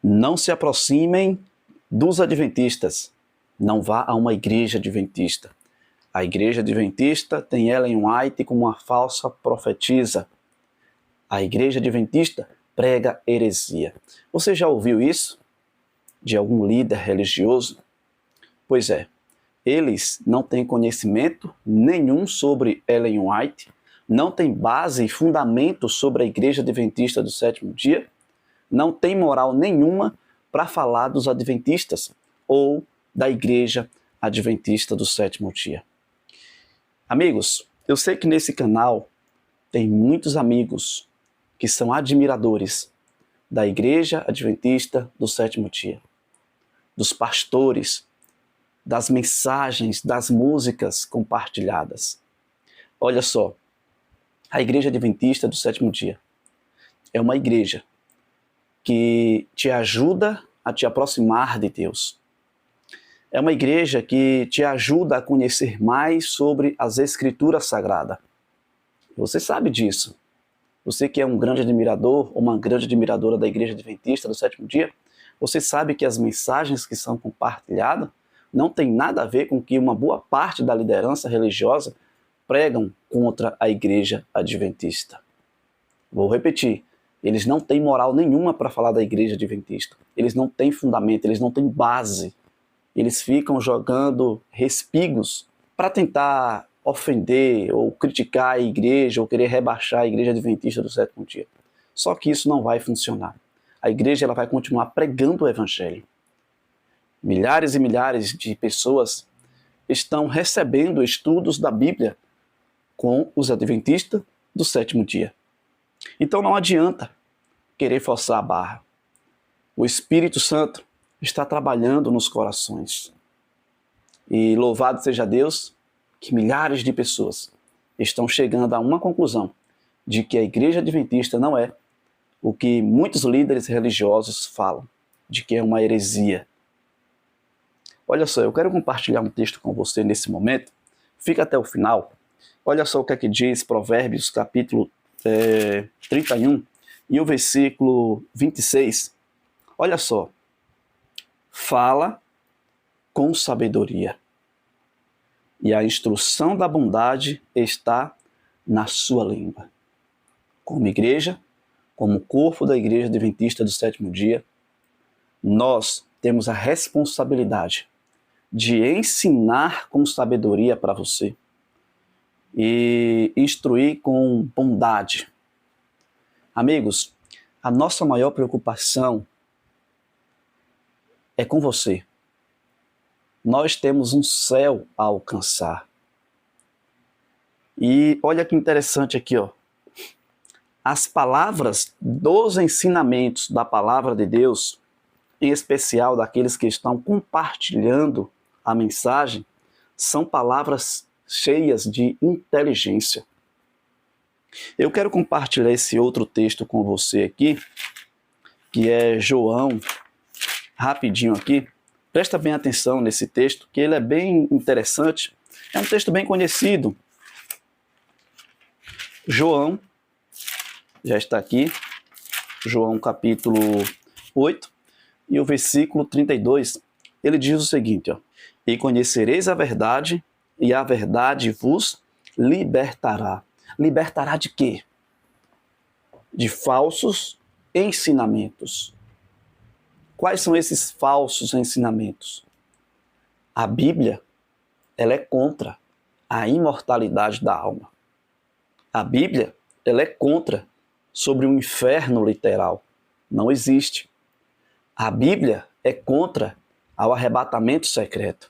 Não se aproximem dos adventistas. Não vá a uma igreja adventista. A igreja adventista tem Ellen White como uma falsa profetisa. A igreja adventista prega heresia. Você já ouviu isso de algum líder religioso? Pois é, eles não têm conhecimento nenhum sobre Ellen White, não têm base e fundamento sobre a igreja adventista do sétimo dia, não tem moral nenhuma para falar dos adventistas ou da igreja adventista do sétimo dia. Amigos, eu sei que nesse canal tem muitos amigos que são admiradores da igreja adventista do sétimo dia, dos pastores, das mensagens, das músicas compartilhadas. Olha só, a igreja adventista do sétimo dia é uma igreja que te ajuda a te aproximar de Deus. É uma igreja que te ajuda a conhecer mais sobre as Escrituras Sagradas. Você sabe disso. Você que é um grande admirador ou uma grande admiradora da igreja adventista do sétimo dia, você sabe que as mensagens que são compartilhadas não tem nada a ver com que uma boa parte da liderança religiosa pregam contra a igreja adventista. Vou repetir. Eles não têm moral nenhuma para falar da igreja adventista. Eles não têm fundamento, eles não têm base. Eles ficam jogando respigos para tentar ofender ou criticar a igreja ou querer rebaixar a igreja adventista do sétimo dia. Só que isso não vai funcionar. A igreja ela vai continuar pregando o evangelho. Milhares e milhares de pessoas estão recebendo estudos da Bíblia com os adventistas do sétimo dia. Então não adianta querer forçar a barra. O Espírito Santo está trabalhando nos corações. E louvado seja Deus que milhares de pessoas estão chegando a uma conclusão de que a igreja adventista não é o que muitos líderes religiosos falam, de que é uma heresia. Olha só, eu quero compartilhar um texto com você nesse momento. Fica até o final. Olha só o que é que diz Provérbios capítulo 31 e o versículo 26. Olha só. Fala com sabedoria, e a instrução da bondade está na sua língua. Como igreja, como corpo da igreja adventista do sétimo dia, nós temos a responsabilidade de ensinar com sabedoria para você e instruir com bondade. Amigos, a nossa maior preocupação é com você. Nós temos um céu a alcançar. E olha que interessante aqui, ó. As palavras dos ensinamentos da palavra de Deus, em especial daqueles que estão compartilhando a mensagem, são palavras cheias de inteligência. Eu quero compartilhar esse outro texto com você aqui, que é João, rapidinho aqui. Presta bem atenção nesse texto, que ele é bem interessante. É um texto bem conhecido. João, já está aqui, João capítulo 8, e o versículo 32, ele diz o seguinte, ó, e conhecereis a verdade, e a verdade vos libertará. Libertará de quê? De falsos ensinamentos. Quais são esses falsos ensinamentos? A Bíblia, ela é contra a imortalidade da alma. A Bíblia, ela é contra sobre um inferno literal. Não existe. A Bíblia é contra ao arrebatamento secreto.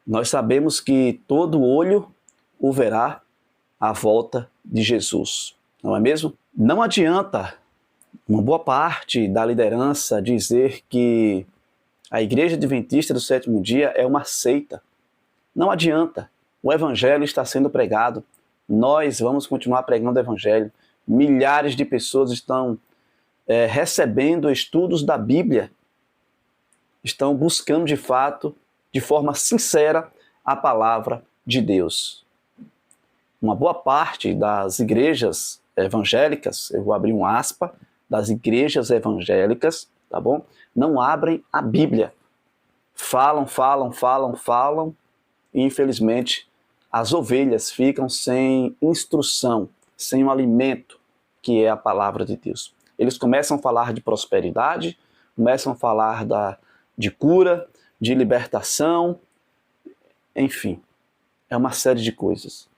Nós sabemos que todo olho o verá à volta de Jesus. Não é mesmo? Não adianta uma boa parte da liderança dizer que a igreja adventista do sétimo dia é uma seita. Não adianta. O evangelho está sendo pregado. Nós vamos continuar pregando o evangelho. Milhares de pessoas estão recebendo estudos da Bíblia. Estão buscando de fato, de forma sincera, a palavra de Deus. Uma boa parte das igrejas evangélicas, eu vou abrir um aspa, das igrejas evangélicas, tá bom? Não abrem a Bíblia. Falam, e infelizmente as ovelhas ficam sem instrução, sem um alimento, que é a palavra de Deus. Eles começam a falar de prosperidade, começam a falar de cura, de libertação, enfim, é uma série de coisas.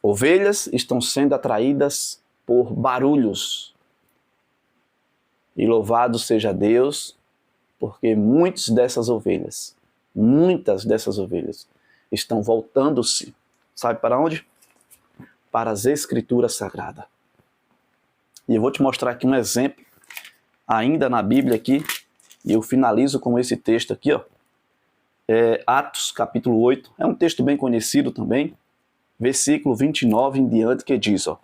Ovelhas estão sendo atraídas por barulhos. E louvado seja Deus, porque muitas dessas ovelhas, estão voltando-se, sabe para onde? Para as Escrituras Sagradas. E eu vou te mostrar aqui um exemplo, ainda na Bíblia aqui, e eu finalizo com esse texto aqui, ó. Atos, capítulo 8, é um texto bem conhecido também, versículo 29 em diante, que diz, ó: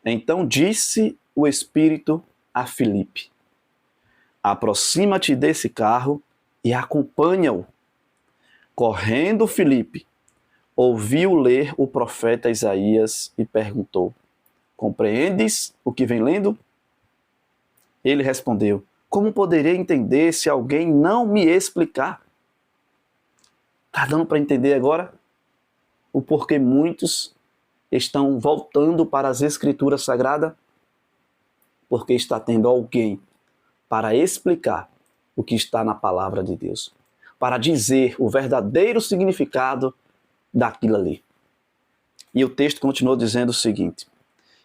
Então disse o Espírito a Filipe: Aproxima-te desse carro e acompanha-o. Correndo Filipe, ouviu ler o profeta Isaías e perguntou: Compreendes o que vem lendo? Ele respondeu: Como poderei entender se alguém não me explicar? Está dando para entender agora o porquê muitos estão voltando para as Escrituras Sagradas? Porque está tendo alguém para explicar o que está na palavra de Deus, para dizer o verdadeiro significado daquilo ali. E o texto continuou dizendo o seguinte: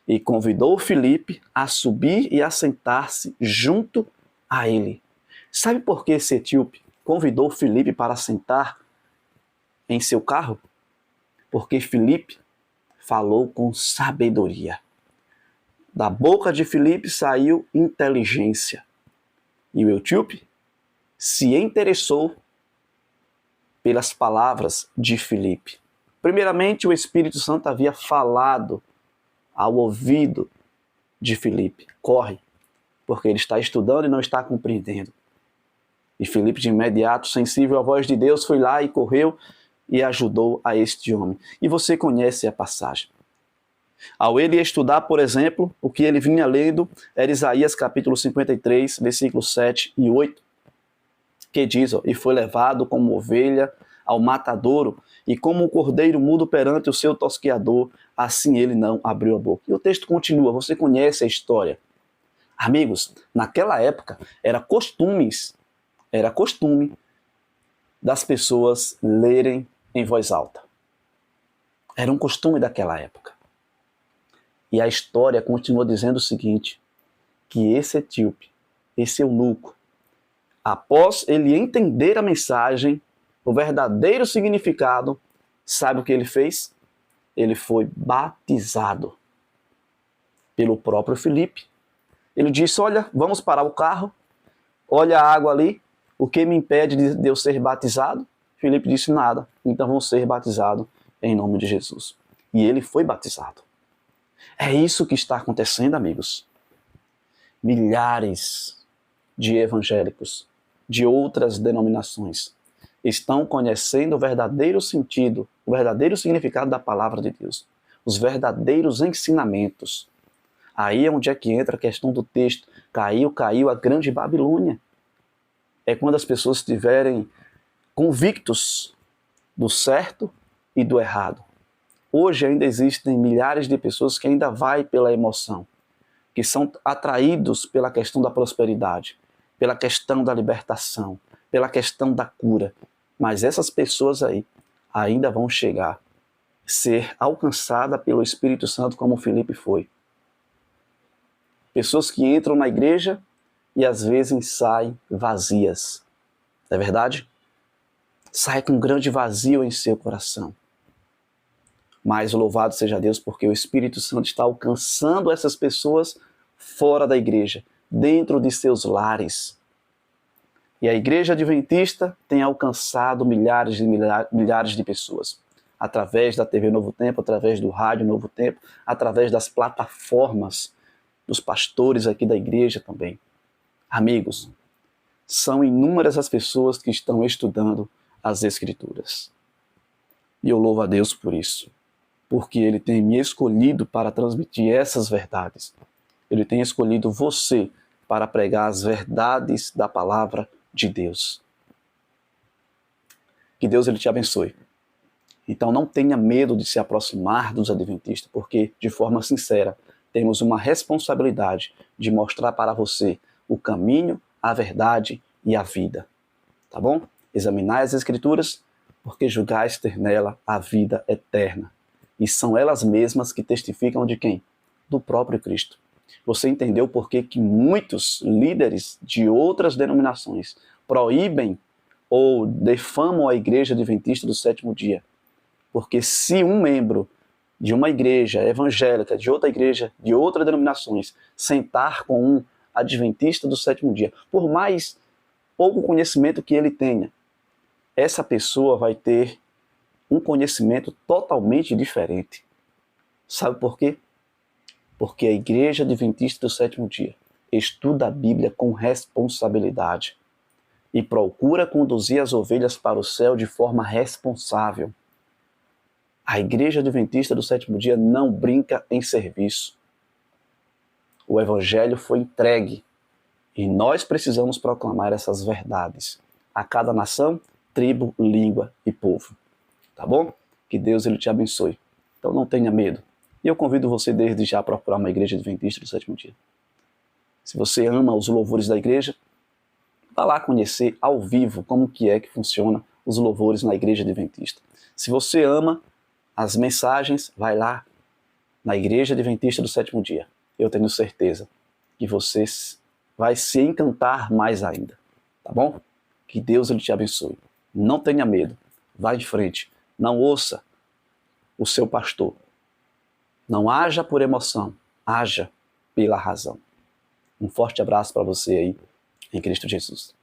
E convidou Filipe a subir e a sentar-se junto a ele. Sabe por que esse etíope convidou Filipe para sentar em seu carro? Porque Filipe falou com sabedoria. Da boca de Filipe saiu inteligência. E o etíope se interessou pelas palavras de Filipe. Primeiramente, o Espírito Santo havia falado ao ouvido de Filipe: corre, porque ele está estudando e não está compreendendo. E Filipe, de imediato, sensível à voz de Deus, foi lá e correu e ajudou a este homem. E você conhece a passagem. Ao ele estudar, por exemplo, o que ele vinha lendo era Isaías capítulo 53, versículos 7 e 8, que diz, ó: E foi levado como ovelha ao matadouro, e como um cordeiro mudo perante o seu tosqueador, assim ele não abriu a boca. E o texto continua, você conhece a história. Amigos, naquela época era costume das pessoas lerem em voz alta. Era um costume daquela época. E a história continua dizendo o seguinte, que esse etíope, esse eunuco, após ele entender a mensagem, o verdadeiro significado, sabe o que ele fez? Ele foi batizado pelo próprio Filipe. Ele disse: olha, vamos parar o carro, olha a água ali, o que me impede de eu ser batizado? Filipe disse: nada, então vamos ser batizados em nome de Jesus. E ele foi batizado. É isso que está acontecendo, amigos. Milhares de evangélicos de outras denominações estão conhecendo o verdadeiro sentido, o verdadeiro significado da palavra de Deus, os verdadeiros ensinamentos. Aí é onde é que entra a questão do texto. Caiu a grande Babilônia. É quando as pessoas estiverem convictos do certo e do errado. Hoje ainda existem milhares de pessoas que ainda vai pela emoção, que são atraídos pela questão da prosperidade, pela questão da libertação, pela questão da cura. Mas essas pessoas aí ainda vão chegar, ser alcançadas pelo Espírito Santo como Filipe foi. Pessoas que entram na igreja e às vezes saem vazias. Não é verdade? Sai com um grande vazio em seu coração. Mas louvado seja Deus, porque o Espírito Santo está alcançando essas pessoas fora da igreja, dentro de seus lares. E a Igreja Adventista tem alcançado milhares de pessoas. Através da TV Novo Tempo, através do Rádio Novo Tempo, através das plataformas dos pastores aqui da igreja também. Amigos, são inúmeras as pessoas que estão estudando as Escrituras. E eu louvo a Deus por isso, porque Ele tem me escolhido para transmitir essas verdades. Ele tem escolhido você para pregar as verdades da palavra de Deus. Que Deus ele te abençoe. Então não tenha medo de se aproximar dos adventistas, porque, de forma sincera, temos uma responsabilidade de mostrar para você o caminho, a verdade e a vida. Tá bom? Examinai as Escrituras, porque julgais ter nela a vida eterna. E são elas mesmas que testificam de quem? Do próprio Cristo. Você entendeu por que muitos líderes de outras denominações proíbem ou defamam a Igreja Adventista do Sétimo Dia? Porque se um membro de uma igreja evangélica, de outra igreja, de outras denominações, sentar com um adventista do sétimo dia, por mais pouco conhecimento que ele tenha, essa pessoa vai ter um conhecimento totalmente diferente. Sabe por quê? Porque a Igreja Adventista do Sétimo Dia estuda a Bíblia com responsabilidade e procura conduzir as ovelhas para o céu de forma responsável. A Igreja Adventista do Sétimo Dia não brinca em serviço. O Evangelho foi entregue e nós precisamos proclamar essas verdades a cada nação, tribo, língua e povo. Tá bom? Que Deus ele te abençoe. Então não tenha medo. E eu convido você desde já a procurar uma Igreja Adventista do Sétimo Dia. Se você ama os louvores da igreja, vá lá conhecer ao vivo como que é que funciona os louvores na Igreja Adventista. Se você ama as mensagens, vai lá na Igreja Adventista do Sétimo Dia. Eu tenho certeza que você vai se encantar mais ainda. Tá bom? Que Deus ele te abençoe. Não tenha medo. Vá em frente. Não ouça o seu pastor. Não haja por emoção. Haja pela razão. Um forte abraço para você aí, em Cristo Jesus.